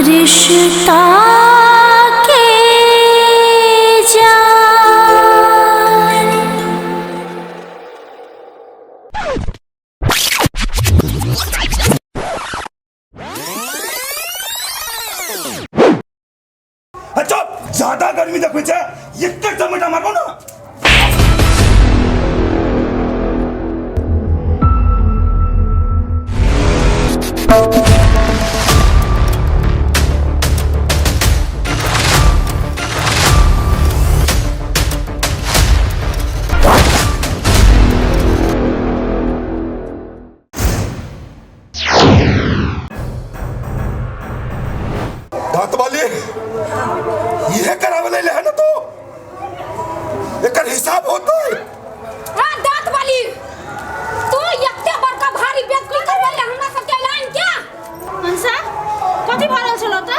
रिश्ता के जान। अच्छा ज्यादा गर्मी देखो एक टमाटा मारो ना। दांत वाली यह करावले ले है ना तो एक हिसाब होता है। हां दांत वाली तू एकते बड़का भारी बेइज्जती करले हमरा सबके लाइन क्या हंसा कथि भरल छलो त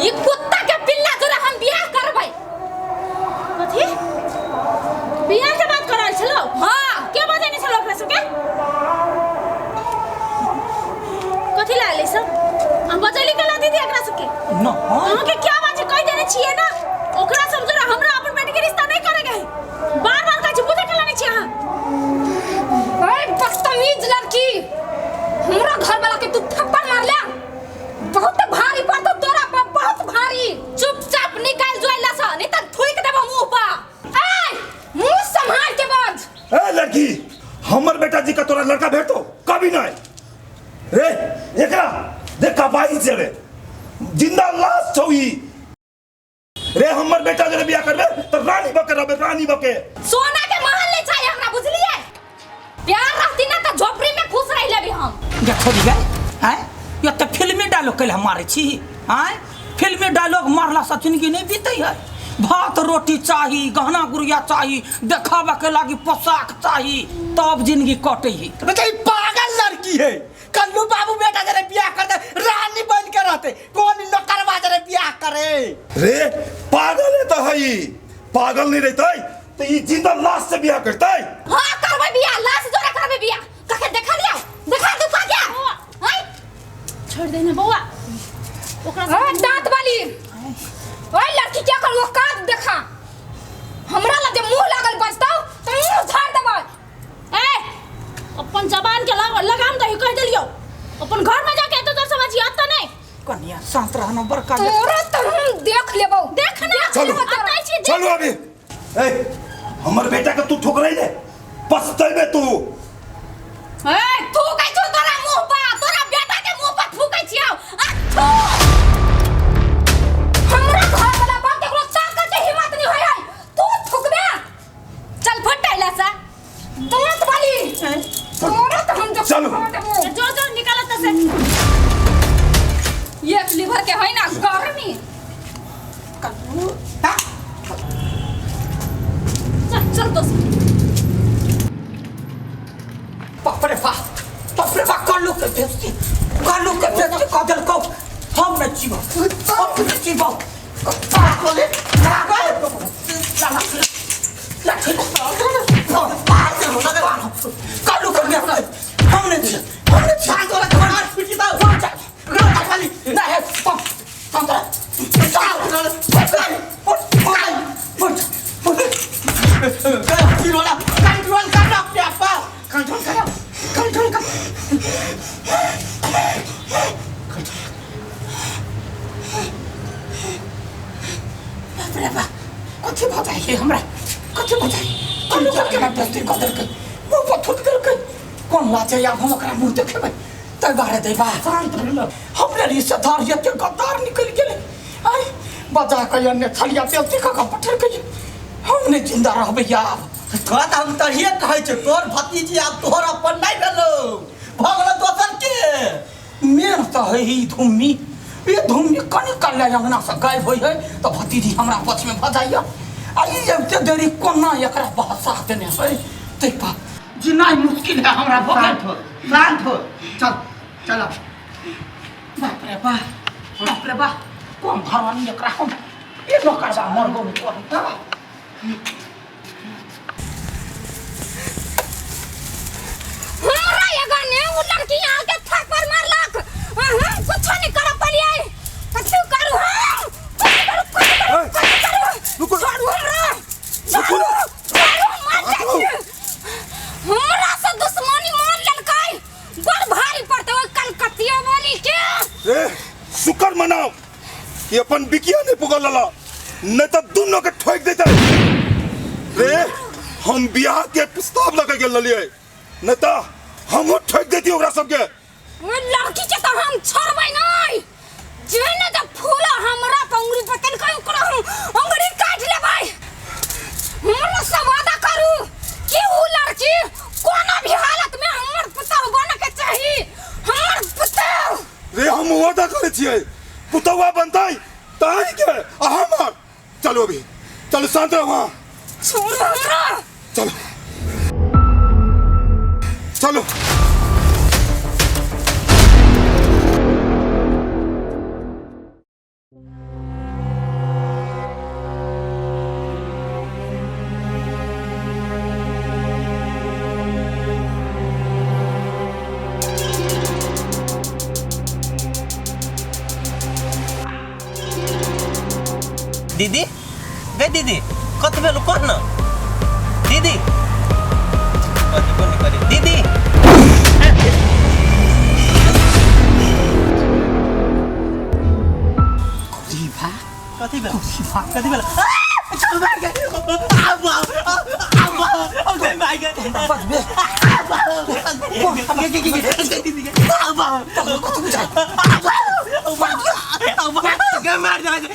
ई कुत्ता के पिल्ला जोरे हम बियाह करबै। कथि बियाह के बात करल छलो? हां के बजेने छलो ओकरा सबके कथि लाले सब हम बजली के ला दीदी एकरा सबके न हमके क्या बात कह देने छिए ना ओकरा सब जरा हमरा अपन बेटी के रिश्ता नहीं करेगा है बार-बार का बुझे के लाने छिए। हां ओए बदतमीज लड़की हमरा घर वाला के तू थप्पड़ मार ले बहुत भारी पड़तो तोरा पर बहुत भारी। चुपचाप निकाल जोइला सा नहीं त थूक देबो मुंह पर। ए मुंह संभाल के बाज। ए लड़की हमर बेटा जी का तोरा लड़का भेटो कभी नहीं रे एकरा देखा बाई चले जिंदा लाश छौई रे। हमर बेटा जरे बियाह करबे त रानी बके रहबे रानी बके। सोना के महल ले चाहिए हमरा बुझलिए प्यार रहती ना त झोपड़ी में खुश रह लेबी हम। देखो दी गए हैं ये तो फिल्मी डायलॉग कल मारे छी हैं फिल्मी डायलॉग मारला से जिंदगी नहीं बीते है। भात रोटी चाहिए गहना गुड़िया चाहिए देखावा के लागी पोशाक चाहिए तब जिंदगी कटे है। बेटा ये पागल लड़की है कल्लू बाबू बेटा जरे बियाह कर दे रानी बन के रहते कौन नौकरवा जरे बियाह करे रे पागल है तो है पागल नहीं रहता तो ये जिंदा लाश से बियाह करता है। हां करबे बियाह लाश जोरा करबे बियाह कके देखा लिया देखा तू का क्या हैं छोड़ देना बौआ ओकरा दांत वाली ओए लड़की क्या कर औकात देखा हमरा लगे मुंह लागल बजताओ तो मुंह झाड़ देबो। ए अपन जबान के लगाम दही कह देलियो अपन घर में जाके तो समझिए आता नहीं कन्या शांत रहना बड़का तोरा तो हम देख लेबो देखना चलो चलो अभी ए हमर बेटा का तू ठोक रही है पछतावे तू। ए थूकै छु तोरा मुंह पर तोरा बेटा के मुंह पर थूकै छियौ हमरा घर वाला बात के कोनो ताकत के हिम्मत नहीं होय है तू थूकबे चल फटैला सा दांत वाली तोरा तो हम चलो जो जो निकालत से ये लीवर के है ना गर्मी कल्लू चल तो बाप रे बाप कल्लू के बेइज्जती काजल को हम न जीवो पागल कल्लू कर दिया हमने शांत हो रहा है पिटी दाओ खाली ना है पम कथि बताइए हमरा कथि बताइए कल्लू करके ना बेइज्जती कर देलकै मुंह पर थूक देलकै कौन लाजे या हम ओकरा मुंह देखेबै तै बारे दे बा हमरे रिश्तेदार एते गद्दार निकल गेलै आई बजा के अन्य थलिया बेइज्जती का पठर के हम नहीं जिंदा रहबै यार। तोरा तो हम तहिए कहै छै तोर भतीजी आब तोहर अपन नहीं भेलो भगल दोसर के मेर तो है ही धुम्मी ये धुम्मी कनी कल्ला अंगना से गायब होई है तो भतीजी हमरा पछ में बजाइया आई एते देरी कोना एकरा बहसा देने है देखा जिनाई मुश्किल है हमरा शांत हो चल चला बाप रे बा कौन भरवानी एकरा हम ये नौकरवा मरगो में कोता हमरा ये गाने उ लड़की आके थप्पड़ मारलक हम कुछ नहीं कर पलिए कि अपन बिकिया नहीं पुगल लला नहीं तो दोनों के ठोक देते रे हम बियाह के प्रस्ताव लगा के ललिए नहीं तो हम ठोक देती ओकरा सबके ओए लड़की के तो हम छोड़बै नहीं जेने जब फूला हमरा पंगुरी पकड़ के ओकरा हम अंगुरी काट लेबै हमरा से वादा करू कि उ लड़की कोनो भी हालत में हमर पुतौ बन के चाही हमर पुतौ रे हम वादा करे छिए पुतौवा बनतै ताई के हमर चलो अभी चलो शांत रहो वहाँ छोड़ हमरा चलो चलो दीदी गे दीदी कत बेलु कर न दीदी कति पनि करे दीदी जीवा कति बेला जीवा कति बेला चल भाग अब अब भाग बस बे दीदी अब मार जा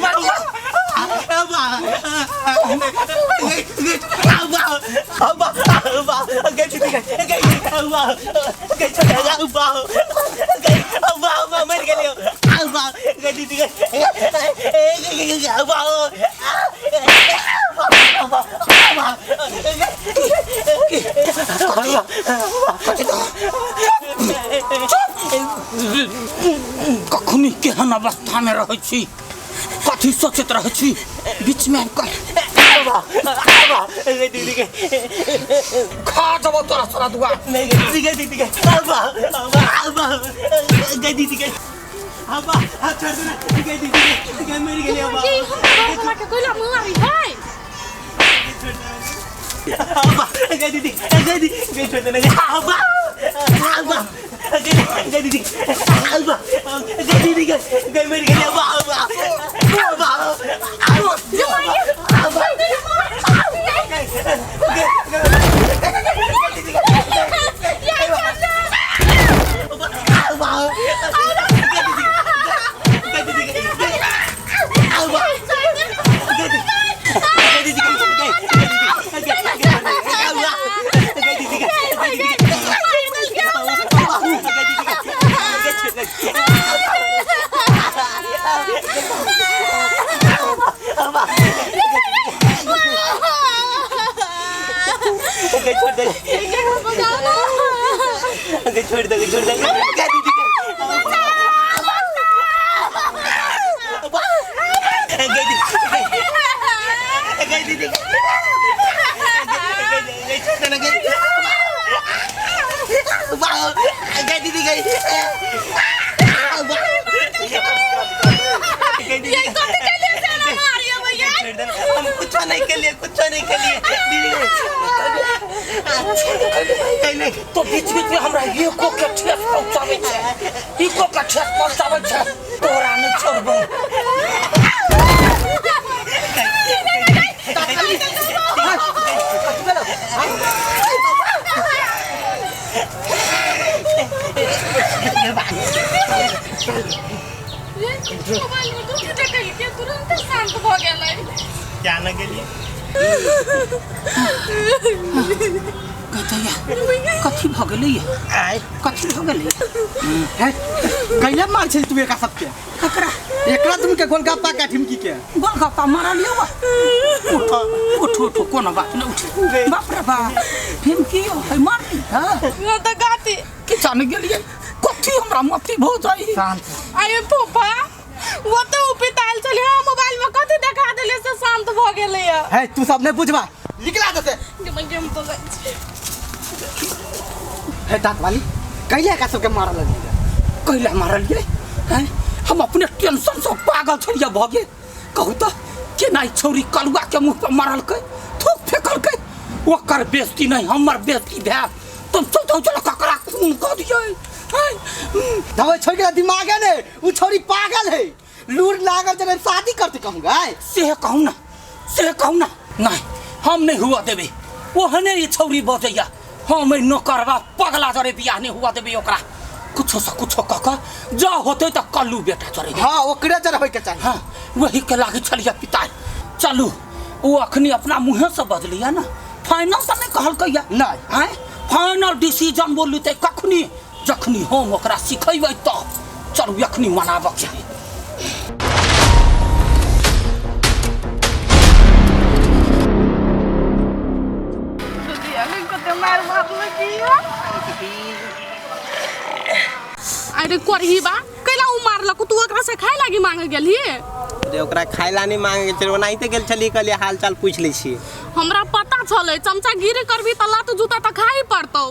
कखनी केहन अवस्था में रहै छी कथी सोचैत रहै छी बीच में दीदी के खा जब तोरा सारा दुआ नहीं दीदी के दीदी के अब छोड़ दे दीदी के मेरी के लिए अब हमरा के कोइला मारी भाई अब दीदी छोड़ दे अब दीदी के मेरी के लिए छोड़ दे दीदी कुछ नहीं के लिए तो बीच में हमरा एको के ठेस पहुंचाबै छै एको के ठेस पहुंचाबै छै तोरा नहीं छोड़बो तुरंत शांत भ गेलै क्या न गेलिए कथी भ गेलै कथी भ गेलै कैला मार छै तू एका सबके एकरा तुम के गोलगप्पा का ठिमकी के गोलगप्पा मारा लियो उठ कोनो बात न उठ बाप रे बाप ठिमकी है मार हां न त गाती कि जान गेलिए कथी हमरा मती भ जाई आये पोपा वो तो उपिताल चले मोबाइल में कथी देखा देले से शांत भ गेलै है तू सब ने बुझबा निकला देते जम तो है दांत वाली कैला का सबके मारल लगी कैला मारल गे हैं हम अपने टेंशन से पागल छोड़िया भगे कहू तो के नहीं छोरी कलुआ के मुंह पर मारल के थूक फेकल के ओकर बेइज्जती नहीं हमर बेइज्जती भै तुम सोचो चलो ककरा खून क दिए दवाई छोड़ के दिमाग है ने उ छोरी पागल है लूर लागल जरे शादी करते कहूँगा से कहूँ ना नहीं हम नहीं हुआ देवे वो हने ये छौरी बजैया हम नौकरवा पगला जरे बियाह नहीं हुआ देवे ओकरा कुछो से कुछो कह जा होते तो कल्लू बेटा जरे हाँ ओकरे जरे होय के चाहिए हाँ वही के लागे छलिया पिता चलू वो अखनी अपना मुँह से बदलिया ना फाइनल तो नहीं कहल कैया नहीं हैं फाइनल डिसीजन बोलू ते कखनी जखनी हम ओकरा सिखेबै तो चलू अखनी मनाबक चाही अरे करही बा कैला उ मारलक तू ओकरा से खाए लागी मांगे गेली रे ओकरा खाइला नहीं मांगे चल ओनाइते गेल छली कहलिए हाल चाल पूछ लै छी हमरा पता छले चमचा गिरी करबी त लात जूता त खाई पड़तौ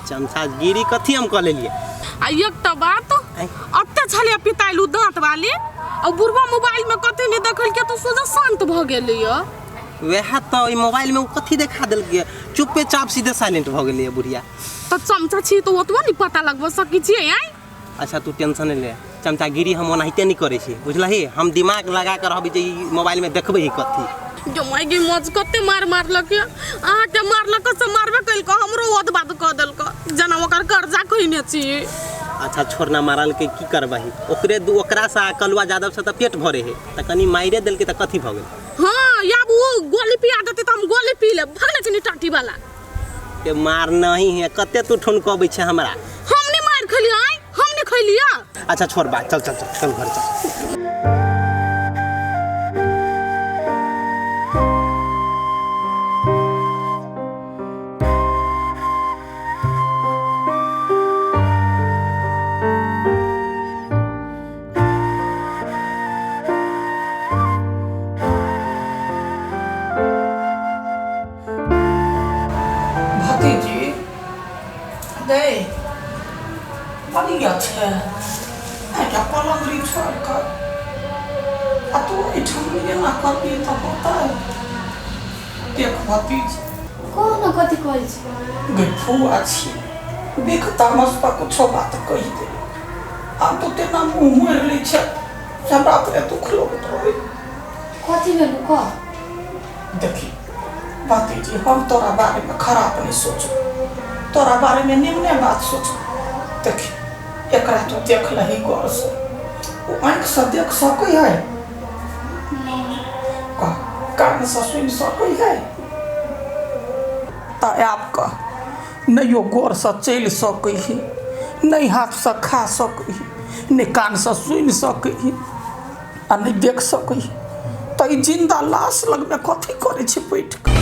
चमचा गिरी कथी हम कह लेलिए आ एकटा बात अत्ते छले पिताइलू दांत वाली और बुढ़वा मोबाइल में कथी नहीं देखल के तो सोजा शांत भ गेली वह तो ई मोबाइल में कथी देखा देल के चुप्पे चाप सीधे साइलेंट भ गेली बुढ़िया तो चमचा छी तो ओतबो नहीं पता लगबो सकी छी आई अच्छा तू टेंशन नहीं ले चमचागिरी हम ओनाहिते नहीं करे छी बुझलही हम दिमाग लगा कर रहबी जे मोबाइल में देखबै कथी जो माय गे मज कते मार मारलक आ के मारलक से मारबे कइल को हमरो ओद बात क देल को जना ओकर कर्जा कइने छी अच्छा छोड़ना मारल के की करबही ओकरे ओकरा से कलुआ यादव से त पेट भरे है त कनी माइरे देल के त कथी भ गेल हां या वो गोली पिया देती त हम गोली पी ले भगले छी टाटी वाला के मार नहीं है कते तू ठुनकबै छे हमरा हमने मार खली आई हमने खलिया अच्छा छोड़ बात चल चल चल घर चल भतीजी दे बढ़िया छे क्या पलंगरी छोड़ कर आ तू इठम ना करबी तो होता है देख भतीजी कौन कथी कहै छी गई फुआ छी देख तामस पर कुछ बात कही दे आ तो तेना मुंह मोड़ ली छे हमरा पे दुख लगत रहे कथी भेलु क देखी भतीजी हम तोरा बारे में खराब नहीं सोचो तोरा बारे में निम्न बात सोचो देखी एकरा तो देख लही गौर से वो आँख से देख सकै है कान से सुन सकै है ता आपका नहीं यो गौर से चल सकै है नहीं हाथ से खा सकै है नहीं कान से सुन सकै है आ नहीं देख सकै है तो जिंदा लाश लग में कथी करे छै बैठ के